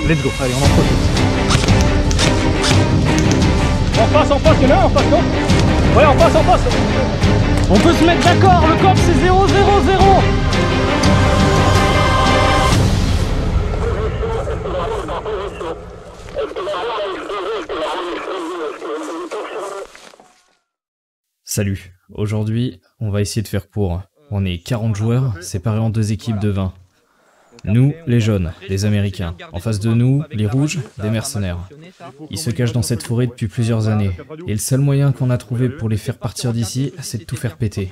Let's go, allez on en profite. En face, il y en a un en face, non? Ouais, en face. On peut se mettre d'accord, le coffre c'est 0-0-0. Salut, aujourd'hui on va essayer de faire court. On est 40 joueurs, séparés en deux équipes de 20. Nous, les jaunes, les Américains. En face de nous, les rouges, des mercenaires. Ils se cachent dans cette forêt depuis plusieurs années. Et le seul moyen qu'on a trouvé pour les faire partir d'ici, c'est de tout faire péter.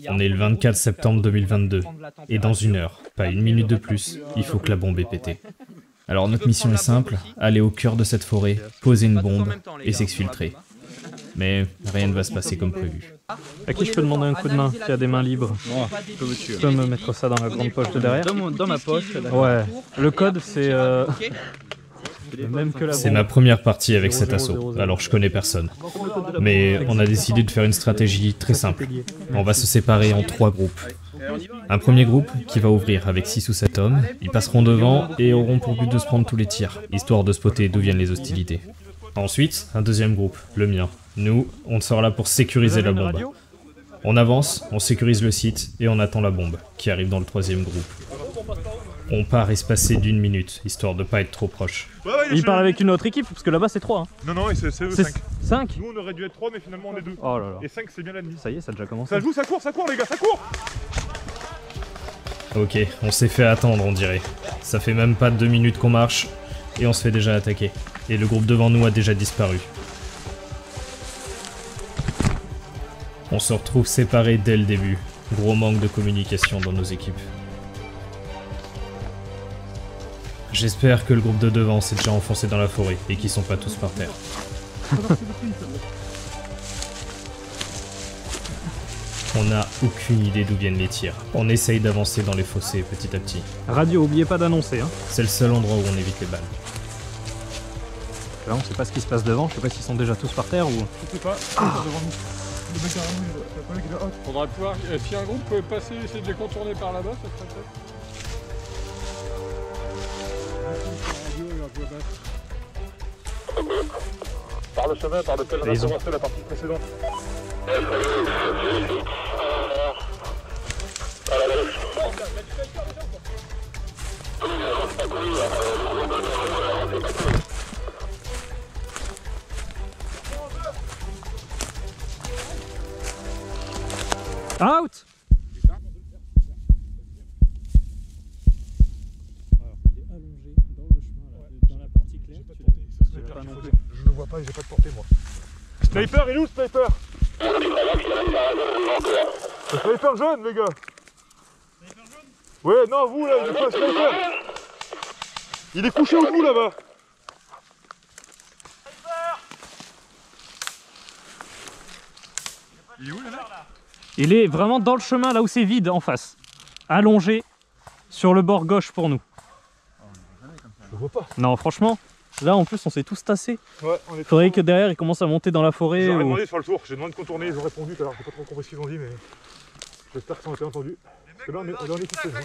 On est le 24 septembre 2022. Et dans une heure, pas une minute de plus, il faut que la bombe ait pété. Alors notre mission est simple, aller au cœur de cette forêt, poser une bombe et s'exfiltrer. Mais rien ne va se passer comme prévu. À qui je peux demander un coup de main qui a des mains libres? Moi, Tu peux me mettre ça dans la grande poche de derrière? dans ma poche. Ouais. Le code c'est le même que la bombe. C'est ma première partie avec cet assaut, alors je connais personne. Mais on a décidé de faire une stratégie très simple. On va se séparer en 3 groupes. Un premier groupe qui va ouvrir avec 6 ou 7 hommes. Ils passeront devant et auront pour but de se prendre tous les tirs, histoire de spotter d'où viennent les hostilités. Ensuite, un deuxième groupe, le mien. Nous, on sera là pour sécuriser la bombe. On avance, on sécurise le site et on attend la bombe, qui arrive dans le troisième groupe. On part espacé d'1 minute, histoire de pas être trop proche. Il parle avec une autre équipe, parce que là-bas c'est 3. Hein. Non, c'est eux 5. 5. Nous on aurait dû être 3, mais finalement on est 2. Oh là là. Et 5 c'est bien l'ennemi. Ça y est, ça a déjà commencé. Ça joue, ça court les gars, ça court. Ok, on s'est fait attendre on dirait. Ça fait même pas 2 minutes qu'on marche, et on se fait déjà attaquer. Et le groupe devant nous a déjà disparu. On se retrouve séparés dès le début. Gros manque de communication dans nos équipes. J'espère que le groupe de devant s'est déjà enfoncé dans la forêt et qu'ils sont pas tous par terre. On n'a aucune idée d'où viennent les tirs. On essaye d'avancer dans les fossés petit à petit. Radio, oubliez pas d'annoncer. Hein. C'est le seul endroit où on évite les balles. Là on sait pas ce qui se passe devant, je sais pas s'ils sont déjà tous par terre ou... Je sais pas, devant nous. Le mec derrière nous, le mec il est là. Faudra pouvoir, si un groupe peut passer, essayer de les contourner par là-bas, ça serait peut-être. Par le chemin par lequel on a commencé la partie précédente. Out! Je ne vois pas et j'ai pas de portée moi. Sniper, il est où le sniper? Le sniper jaune les gars. Sniper jaune? Ouais non vous là, il est pas sniper. Il est couché au bout là-bas. Il est où le mec? Il est vraiment dans le chemin là où c'est vide en face. Allongé sur le bord gauche pour nous. Je le vois pas. Non franchement, là en plus on s'est tous tassés. Ouais, on est. Faudrait que derrière il commence à monter dans la forêt. J'aurais ou... demandé de faire le tour, j'ai demandé de contourner, ils ont répondu tout à l'heure, j'ai pas trop compris ce qu'ils ont dit mais j'espère que ça a été entendu. Parce que là on est en équipe. Putain.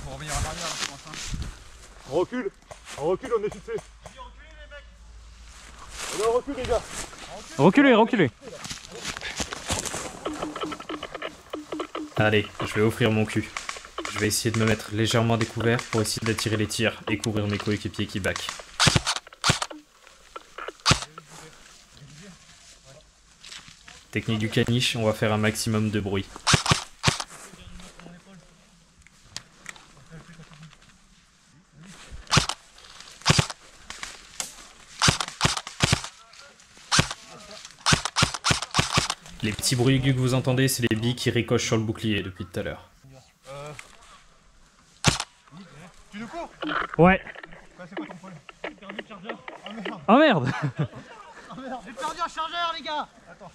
On revient en arrière, je pense. On recule, on est fixé. On recule les gars. Reculez, reculez. Allez, je vais offrir mon cul. Je vais essayer de me mettre légèrement découvert pour essayer d'attirer les tirs et couvrir mes coéquipiers qui back. Technique du caniche, on va faire un maximum de bruit. Les petits bruits aigus que vous entendez, c'est les billes qui ricochent sur le bouclier depuis tout à l'heure. Tu nous cours? Ouais. C'est quoi ton problème? J'ai perdu le chargeur. Oh merde. Oh merde, j'ai perdu un chargeur les gars. Attends.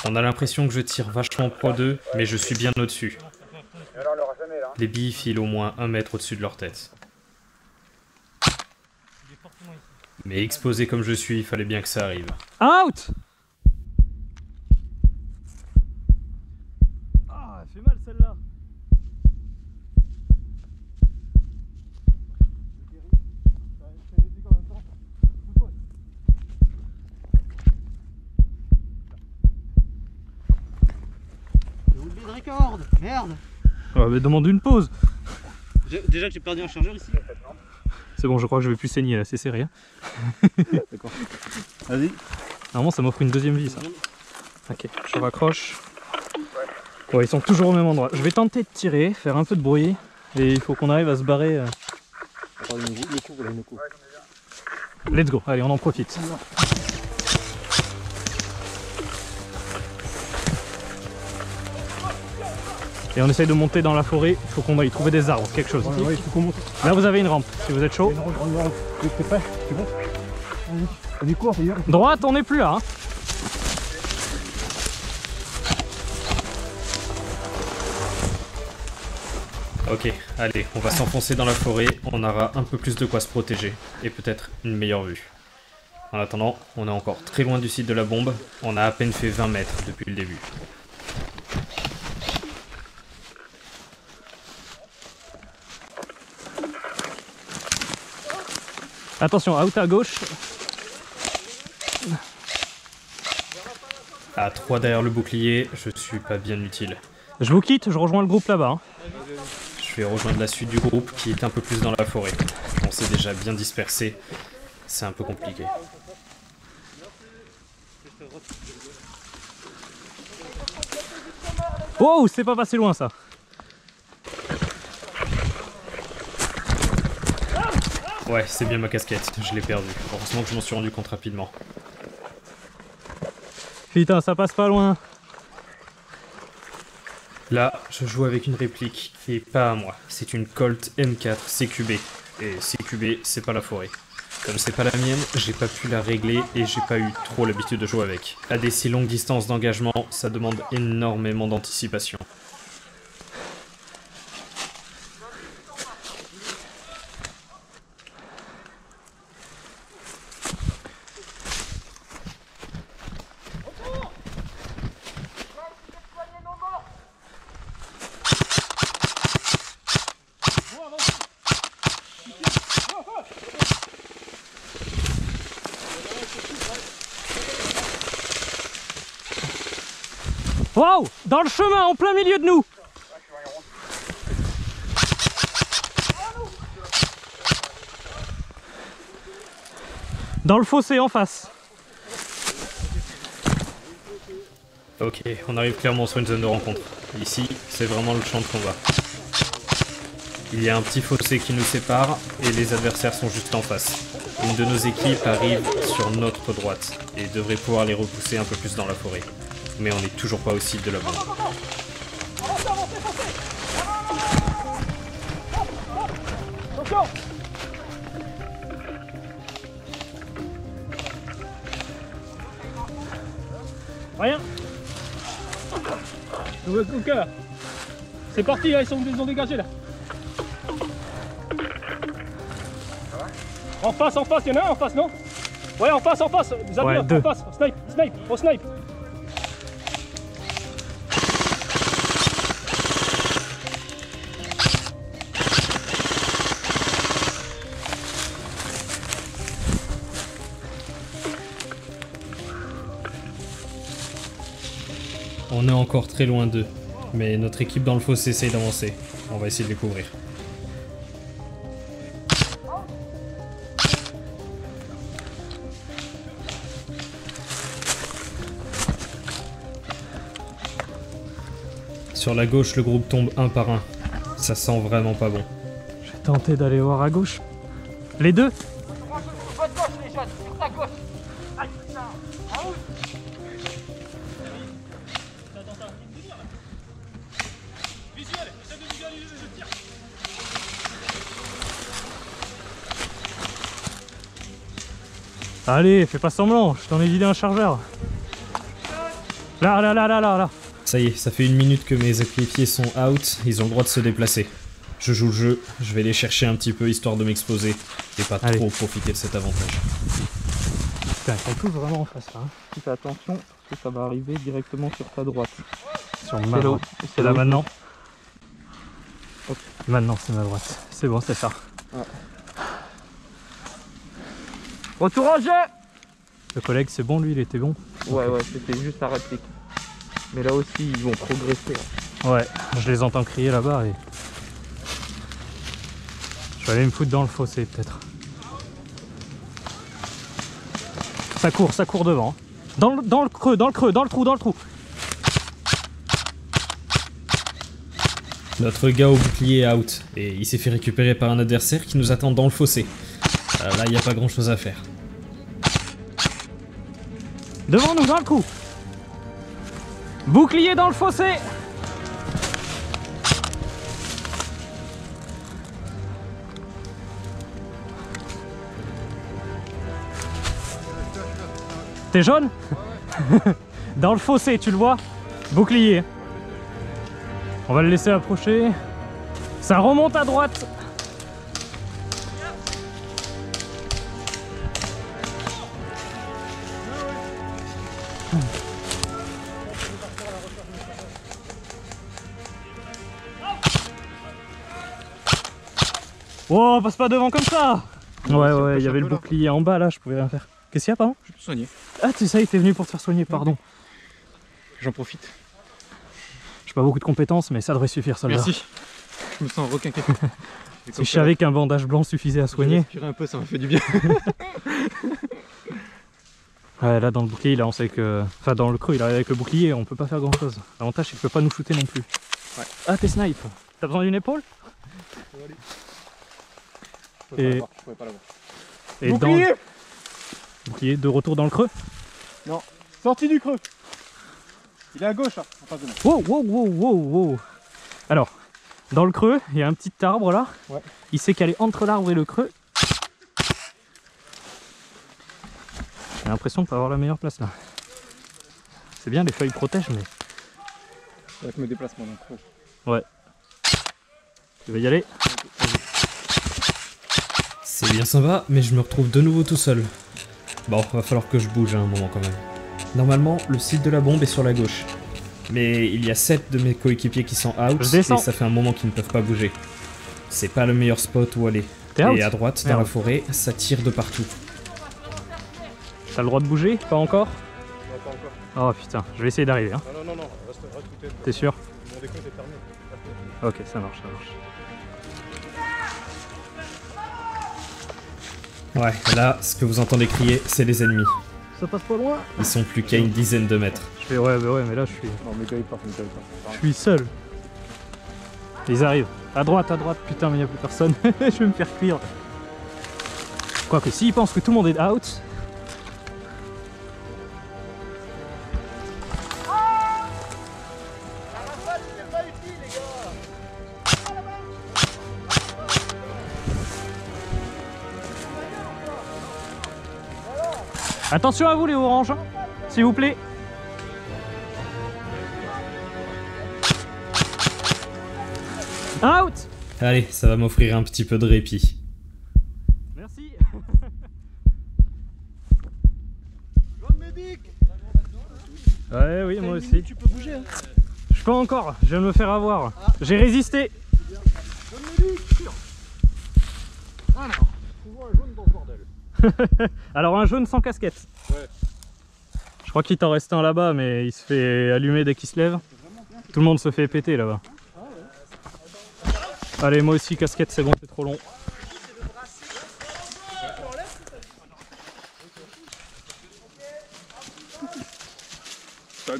On a l'impression que je tire vachement pro d'eux, mais je suis bien au-dessus. Les billes filent au moins 1 mètre au-dessus de leur tête. Mais exposé comme je suis, il fallait bien que ça arrive. Out! Ah, elle fait mal celle-là. J'ai oublié de record. Merde. Ouais, mais demande une pause. Déjà que j'ai perdu un chargeur ici. C'est bon, je crois que je vais plus saigner là, c'est sérieux. D'accord. Vas-y. Normalement, ça m'offre une deuxième vie ça. Ok, je raccroche. Ouais, ils sont toujours au même endroit. Je vais tenter de tirer, faire un peu de bruit. Et il faut qu'on arrive à se barrer. Let's go, allez, on en profite. Et on essaye de monter dans la forêt, il faut qu'on aille trouver des arbres, quelque chose. Ouais, il faut qu'on monte. Là vous avez une rampe, si vous êtes chaud. T'es prêt? C'est bon? Vas-y, cours, d'ailleurs. Droite, on n'est plus là. Hein. Ok, allez, on va s'enfoncer dans la forêt, on aura un peu plus de quoi se protéger, et peut-être une meilleure vue. En attendant, on est encore très loin du site de la bombe, on a à peine fait 20 mètres depuis le début. Attention, out à gauche. À 3 derrière le bouclier, je suis pas bien utile. Je vous quitte, je rejoins le groupe là-bas. Hein. Je vais rejoindre la suite du groupe qui est un peu plus dans la forêt. On s'est déjà bien dispersé, c'est un peu compliqué. Oh, c'est pas passé loin ça. Ouais, c'est bien ma casquette, je l'ai perdue. Heureusement que je m'en suis rendu compte rapidement. Putain, ça passe pas loin. Là, je joue avec une réplique, et pas à moi. C'est une Colt M4 CQB. Et CQB, c'est pas la forêt. Comme c'est pas la mienne, j'ai pas pu la régler et j'ai pas eu trop l'habitude de jouer avec. À des si longues distances d'engagement, ça demande énormément d'anticipation. Waouh! Dans le chemin, en plein milieu de nous! Dans le fossé en face. Ok, on arrive clairement sur une zone de rencontre. Ici, c'est vraiment le champ de combat. Il y a un petit fossé qui nous sépare et les adversaires sont juste en face. Une de nos équipes arrive sur notre droite et devrait pouvoir les repousser un peu plus dans la forêt. Mais on n'est toujours pas au site de la bombe. Rien. Ok. C'est parti, là, ils ont dégagé là. En face, il y en a un en face, non? Ouais, en face, Zabir, Ouais, deux. en face, snipe, on snipe. On est encore très loin d'eux, mais notre équipe dans le fossé essaye d'avancer. On va essayer de les couvrir. Sur la gauche, le groupe tombe un par un. Ça sent vraiment pas bon. Je vais tenter d'aller voir à gauche. Les deux? Votre gauche, les jeunes, sur ta gauche. Aïe, putain. Ah oui. Visuel, essaie de visualiser, je tire. Allez, fais pas semblant, je t'en ai vidé un chargeur. Là, là, là, là, là, là. Ça y est, ça fait 1 minute que mes équipiers sont out, ils ont le droit de se déplacer. Je joue le jeu, je vais les chercher un petit peu histoire de m'exposer et pas Allez. trop profiter de cet avantage. Putain, ils sont tous vraiment en face là. Hein. Tu fais attention parce que ça va arriver directement sur ta droite. Sur ma droite. C'est là maintenant. Hop. Maintenant c'est ma droite. C'est bon, c'est ça. Ouais. Retour en jeu. Le collègue c'est bon, lui il était bon. Ouais, ouais, c'était juste la réplique. Mais là aussi, ils vont progresser. Ouais, je les entends crier là-bas et... Je vais aller me foutre dans le fossé peut-être. Ça court devant. Dans le creux, dans le creux, dans le trou, dans le trou. Notre gars au bouclier est out, et il s'est fait récupérer par un adversaire qui nous attend dans le fossé. Là, il n'y a pas grand chose à faire. Devant nous, dans le trou. Bouclier dans le fossé. T'es jaune? Dans le fossé, tu le vois? Bouclier. On va le laisser approcher. Ça remonte à droite. Oh, passe pas devant comme ça! Ouais, il y avait le bouclier en bas là, je pouvais rien faire. Qu'est-ce qu'il y a, pardon? Je peux te soigner. Ah, c'est ça, il était venu pour te faire soigner, pardon. J'en profite. J'ai pas beaucoup de compétences, mais ça devrait suffire, soldat. Merci. Je me sens requinqué. Si je savais qu'un bandage blanc suffisait à soigner. Respirer un peu, ça m'a fait du bien. Ouais, là dans le bouclier, là on sait que. Enfin, dans le creux, il arrive avec le bouclier, on peut pas faire grand chose. L'avantage, c'est qu'il peut pas nous shooter non plus. Ouais. Ah, t'es snipe. T'as besoin d'une épaule? Et- Je pourrais pas l'avoir. Et Bouclier. Bouclier, de retour dans le creux. Sortie du creux. Il est à gauche, là, en face de moi. Wow, wow, wow, wow, wow. Alors, dans le creux, il y a un petit arbre là. Ouais. Il s'est calé entre l'arbre et le creux. J'ai l'impression de pas avoir la meilleure place là. C'est bien, les feuilles protègent, mais... Avec mes déplacements dans le creux. Ouais. Tu vas y aller? C'est bien sympa, mais je me retrouve de nouveau tout seul. Bon, va falloir que je bouge à un moment quand même. Normalement, le site de la bombe est sur la gauche. Mais il y a 7 de mes coéquipiers qui sont out, Je et descends. ça fait un moment qu'ils ne peuvent pas bouger. C'est pas le meilleur spot où aller. T'es out? Et à droite, dans Merde. la forêt, ça tire de partout. T'as le droit de bouger? Pas encore? Non, pas encore. Oh putain, je vais essayer d'arriver. Hein. Non, reste tout tête. T'es sûr? Mon décompte est fermé. Ok, ça marche, ça marche. Ouais, là, ce que vous entendez crier, c'est les ennemis. Ça passe pas loin? Ils sont plus qu'à une dizaine de mètres. Je fais ouais, mais là je suis Non, mais pas. seul. Ils arrivent. À droite, putain, mais y a plus personne. Je vais me faire cuire. Quoique, s'ils pensent que tout le monde est out. Attention à vous les oranges, hein, s'il vous plaît. Out. Allez, ça va m'offrir un petit peu de répit. Merci. Ouais, oui, moi aussi. Tu peux bouger, hein. Je peux encore, je viens de me faire avoir. J'ai résisté. Alors, trouve-moi un jaune dans ce bordel. Alors un jaune sans casquette. Ouais. Je crois qu'il t'en reste un là-bas, mais il se fait allumer dès qu'il se lève. Tout le monde se fait péter là-bas. Allez, moi aussi casquette, c'est bon, c'est trop long.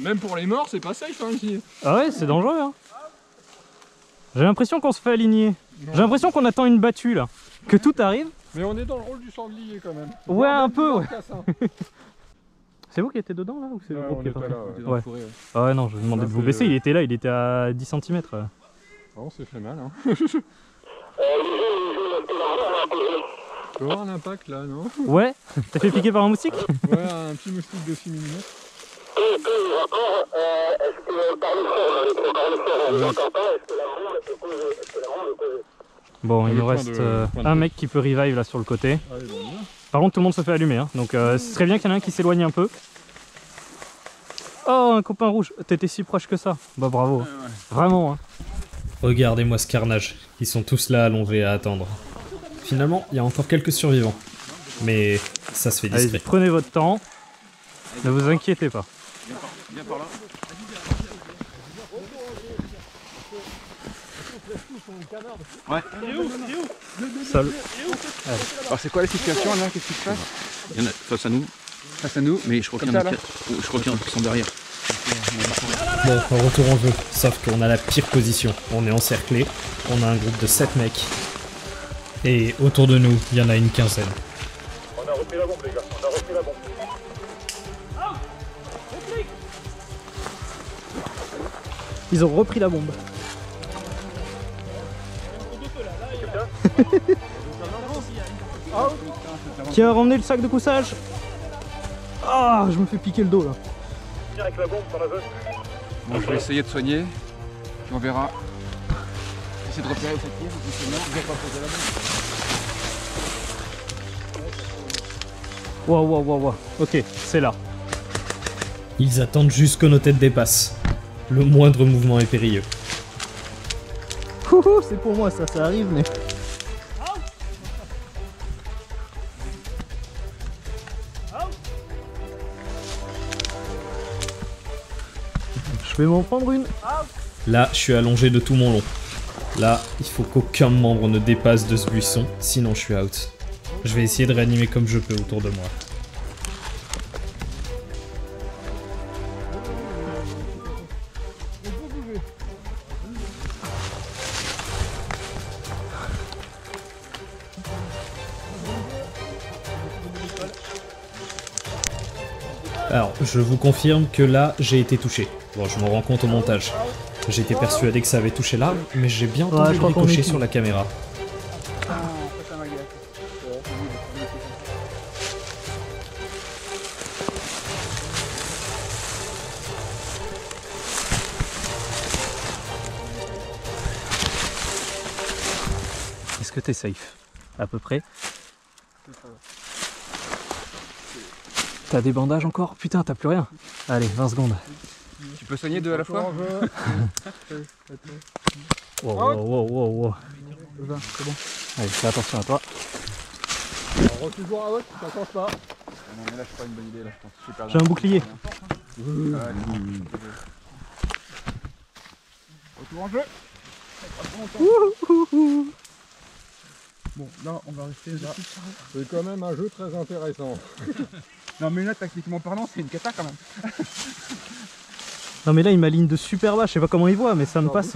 Même pour les morts, c'est pas safe, hein, ici. Ah ouais, c'est dangereux, hein. J'ai l'impression qu'on se fait aligner. J'ai l'impression qu'on attend une battue là. Que tout arrive. Mais on est dans le rôle du sanglier quand même. Ouais, un peu, ouais. Casse, hein. C'est vous qui étiez dedans là ou c'est le groupe on qui est était parti? là, ouais. Ouais. Forêt, ouais. Ah ouais, non, je demandais Là, de vous c'est- baisser, il était à 10 cm. On s'est fait mal, hein. Tu peux voir un impact là, non? Ouais, t'as fait piquer par un moustique? Ouais, un petit moustique de 6 mm. Bon, il nous reste un mec qui peut revive là sur le côté. Par contre, tout le monde se fait allumer, hein. Donc ce serait bien qu'il y en ait un qui s'éloigne un peu. Oh, un copain rouge, t'étais si proche que ça. Bah bravo, vraiment. Hein. Regardez-moi ce carnage, ils sont tous là allongés à attendre. Finalement, il y a encore quelques survivants, mais ça se fait discret. Allez, prenez votre temps, ne vous inquiétez pas. Viens par là. Ouais. Salut. Alors c'est quoi la situation là? Qu'est-ce qui se passe? Il y en a face à nous. Face à nous, mais je crois qu'il y en a 4. Je crois qu'il y en a qui sont derrière. Bon, retour en jeu, sauf qu'on a la pire position. On est encerclé, on a un groupe de 7 mecs. Et autour de nous, il y en a une quinzaine. On a repris la bombe, les gars. On a repris la bombe. Ils ont repris la bombe. Qui a ramené le sac de couchage? Ah, je me fais piquer le dos là. Avec la bombe sur la zone. Bon, je vais essayer de soigner, puis on verra. J'essaie de repérer où ça tire, je vais pas poser la bombe. Waouh, waouh, waouh, waouh. Ok, c'est là. Ils attendent juste que nos têtes dépassent. Le moindre mouvement est périlleux. Ouhou, c'est pour moi ça, ça arrive mais... Je vais m'en prendre une. Là, je suis allongé de tout mon long. Là, il faut qu'aucun membre ne dépasse de ce buisson, sinon je suis out. Je vais essayer de réanimer comme je peux autour de moi. Alors, je vous confirme que là, j'ai été touché. Bon, je m'en rends compte au montage. J'étais persuadé que ça avait touché l'arbre, mais j'ai bien entendu le ricochet sur la caméra. Est-ce que t'es safe? À peu près. T'as des bandages encore? Putain, t'as plus rien. Allez, 20 secondes. Tu peux soigner deux à la fois? Wow, wow, wow, wow, wow. C'est bon. Allez, fais attention à toi. On toujours à haute, ça change pas. Non mais là c'est pas une bonne idée là, je pense. Super. J'ai un bouclier. Retour en jeu. Bon, là on va rester là. C'est quand même un jeu très intéressant. Non mais là tactiquement parlant c'est une cata quand même. Non mais là il m'aligne de super bas, je sais pas comment il voit mais ça me passe...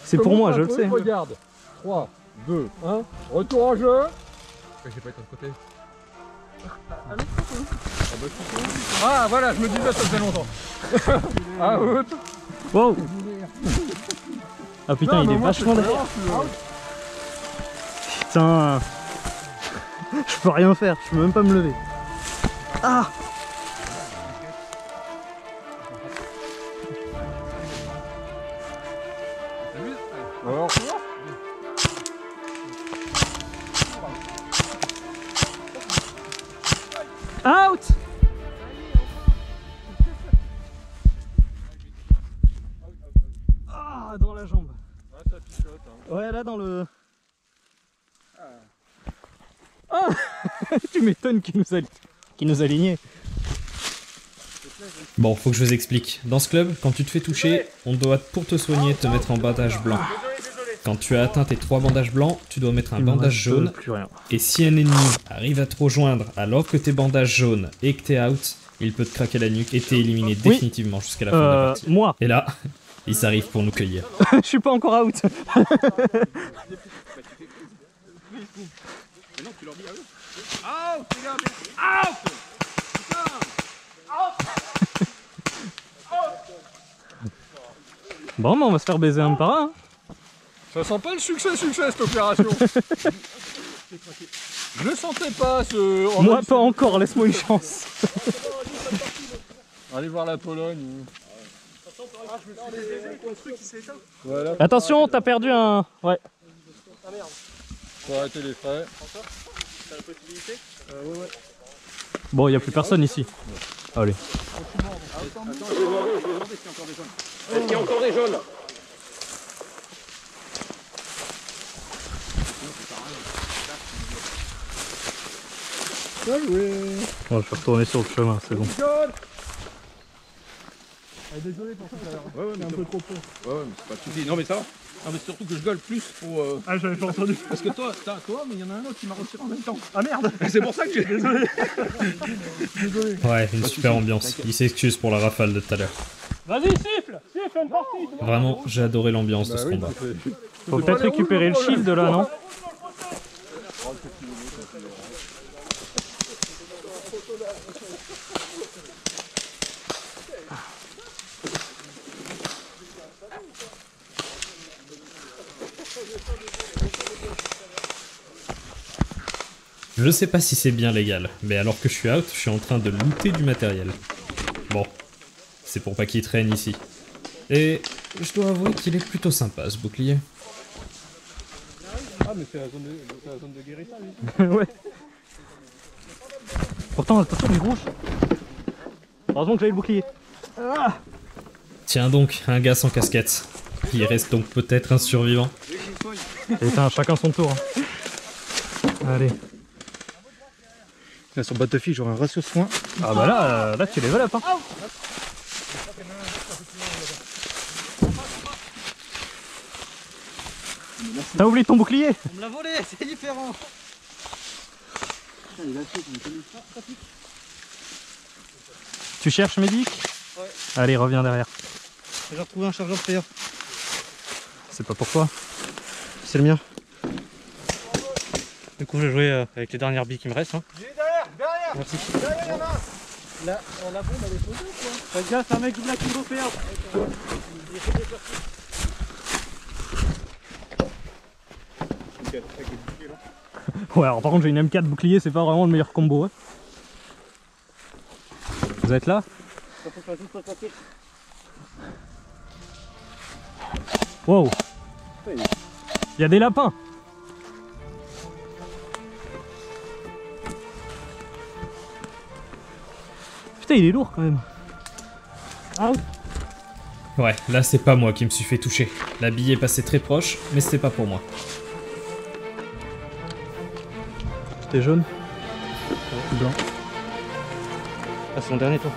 C'est pour moi, je le sais. Regarde. 3, 2, 1, retour en jeu. J'ai pas été de côté. Ah voilà, je me disais ça faisait longtemps. Ah ouais. Wow. Ah putain, il est vachement derrière. Putain. Je peux rien faire, je peux même pas me lever. Ah. Alors, Out. Ah, dans la jambe. Ouais, là dans le... Ah. Tu m'étonnes qu'il nous alignait. Bon, faut que je vous explique. Dans ce club, quand tu te fais toucher, on doit, pour te soigner, te mettre un bandage blanc. Quand tu as atteint tes 3 bandages blancs, tu dois mettre un bandage jaune. Plus rien. Et si un ennemi arrive à te rejoindre alors que t'es bandage jaune et que t'es out, il peut te craquer la nuque et t'es éliminé définitivement jusqu'à la fin de la partie. Moi. Et là, ils arrivent pour nous cueillir. Je suis pas encore out. Bon, mais on va se faire baiser un par un. ça sent pas le succès cette opération. Je le sentais pas ce... Moi pas encore, laisse-moi une chance. Allez voir la Pologne. Voilà. Attention, t'as perdu un... Ouais. Faut arrêter les frais. Bon, il n'y a plus personne ici. Allez. Est-ce qu'il y a encore des jaunes? Bon, je vais retourner sur le chemin, c'est bon. Désolé pour tout à l'heure. Ouais, mais un peu trop peu. Ouais, mais c'est pas de soucis. Non mais ça va. Non mais surtout que je gueule plus pour... Ah, j'avais pas entendu. Parce que toi, mais il y en a un autre qui m'a retiré en même temps. Ah merde. C'est pour ça que j'ai... Désolé. Ouais, une super ambiance. Il s'excuse pour la rafale de tout à l'heure. Vas-y, siffle, une partie. Vraiment, j'ai adoré l'ambiance de ce combat. Faut peut-être récupérer le shield là, non? Je sais pas si c'est bien légal, mais alors que je suis out, je suis en train de looter du matériel. Bon, c'est pour pas qu'il traîne ici. Et je dois avouer qu'il est plutôt sympa ce bouclier. Ah, mais c'est la zone de guérissage ici. Ouais. Pourtant, attention, il rouge. Heureusement que j'avais le bouclier. Ah. Tiens donc, un gars sans casquette. Il reste donc peut-être un survivant. Putain, chacun son tour. Allez. Là, sur Battlefield, j'aurai un ratio soin. Ah bah là tu level up hein. T'as oublié ton bouclier? On me l'a volé, c'est différent. Tu cherches Médic? Ouais. Allez, reviens derrière. J'ai retrouvé un chargeur spare. C'est pas pour toi. C'est le mien. Du coup, je vais jouer avec les dernières billes qui me restent. Hein. Il est derrière. Merci. Derrière, il y en a un. Là, la bombe elle est posée quoi. Faites gaffe, c'est un mec du black qui veut faire. Ouais, alors par contre, j'ai une M4 bouclier, c'est pas vraiment le meilleur combo. Hein. Vous êtes là? Wow! Il y a des lapins! Putain, il est lourd quand même! Ah oui! Ouais, là c'est pas moi qui me suis fait toucher. La bille est passée très proche, mais c'était pas pour moi. C'était jaune? Blanc. Ah, c'est mon dernier tour.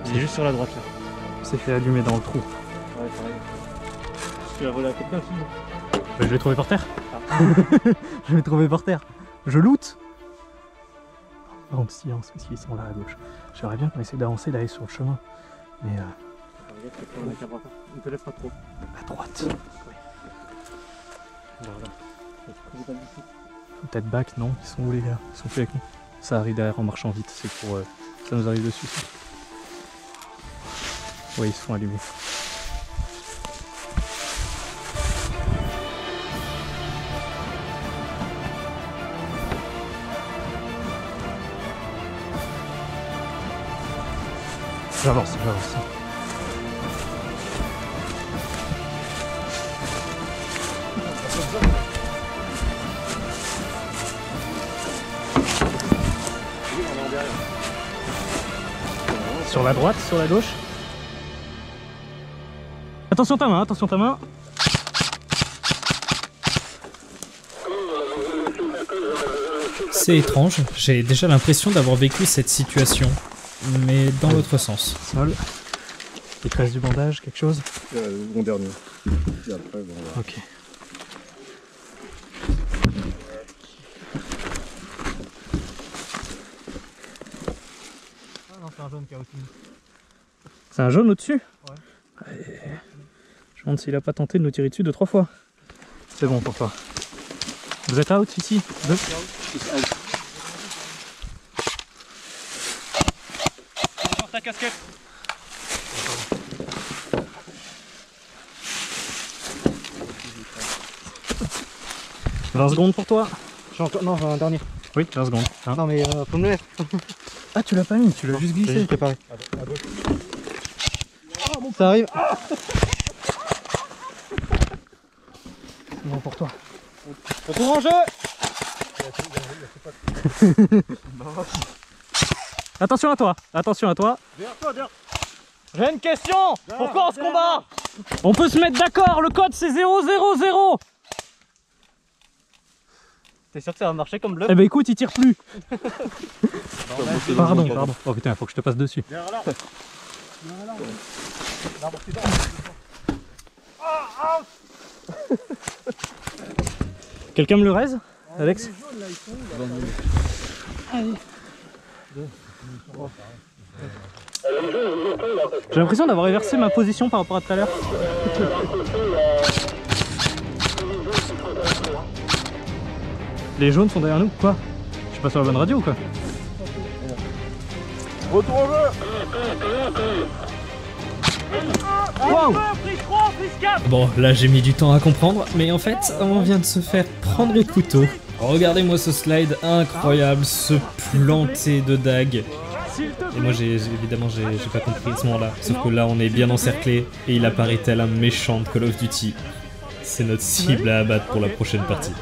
Il est juste sur la droite là. Il s'est fait allumer dans le trou. Ouais, pareil. Tu l'as volé à quelqu'un sinon? Je l'ai trouvé par terre. Je l'ai trouvé par terre. Je loot. Oh, silence, parce qu'ils sont là à gauche. J'aimerais bien qu'on essaie d'avancer, d'aller sur le chemin. Mais Ne te lève pas trop. à droite. Faut peut-être back, non? Ils sont où les gars? Ils sont plus avec nous. Ça arrive derrière en marchant vite, c'est pour... ça nous arrive dessus. Ouais, ils se font allumer. J'avance, j'avance. Sur la droite, sur la gauche. Attention ta main, attention ta main. C'est étrange, j'ai déjà l'impression d'avoir vécu cette situation, mais dans l'autre sens. Sol. Il te reste du bandage, quelque chose? Mon dernier. Et après, bon, voilà. Ok. Ah non, c'est un jaune qui a au-dessus. C'est un jaune au-dessus? Ouais. Je me demande s'il a pas tenté de nous tirer dessus 2-3 fois. C'est bon pour toi. Vous êtes out ici? Deux. Ta casquette. 20 secondes pour toi. J'ai encore... Non, j'ai un dernier. Oui, 20 secondes. Hein. Non mais faut me le mettre. Ah, tu l'as pas mis, tu l'as juste glissé. Préparé. Ça arrive. Bon pour toi. Retour en jeu. Attention à toi, attention à toi. Derrière toi, derrière. J'ai une question. Pourquoi on se combat? On peut se mettre d'accord, le code c'est 000. T'es sûr que ça va marcher comme bluff? Eh ben écoute, il tire plus. Pardon. Oh putain, faut que je te passe dessus. Derrière là. Quelqu'un me le raise, Alex? J'ai l'impression d'avoir inversé ma position par rapport à tout à l'heure. Les jaunes sont derrière nous, quoi? Je suis pas sur la bonne radio ou quoi? Retour en jeu. Wow! Bon, là j'ai mis du temps à comprendre, mais en fait, on vient de se faire prendre le couteau. Regardez-moi ce slide incroyable, se planter de dagues. Et moi évidemment j'ai pas compris à ce moment-là. Sauf que là on est bien encerclé et il apparaît tel un méchant de Call of Duty. C'est notre cible à abattre pour la prochaine partie.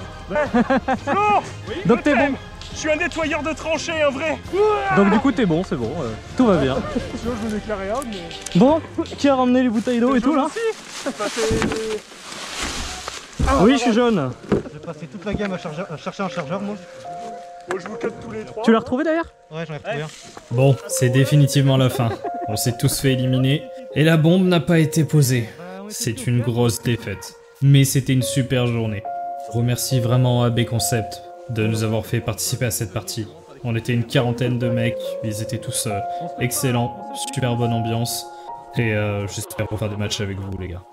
Donc t'es bon. Je suis un nettoyeur de tranchées, un vrai. Donc du coup t'es bon, c'est bon, tout va bien. Sinon je me déclarais out, mais... Bon, qui a ramené les bouteilles d'eau et tout là? Oui, je suis jaune. J'ai passé toute la game à chercher un chargeur, moi. Bon, je vous cut tous les trois. Tu l'as retrouvé d'ailleurs? Ouais, j'en ai retrouvé un. Bon, c'est définitivement la fin. On s'est tous fait éliminer et la bombe n'a pas été posée. C'est une grosse défaite. Mais c'était une super journée. Je remercie vraiment AB Concept de nous avoir fait participer à cette partie. On était une quarantaine de mecs, ils étaient tous excellents, super bonne ambiance. Et j'espère refaire des matchs avec vous les gars.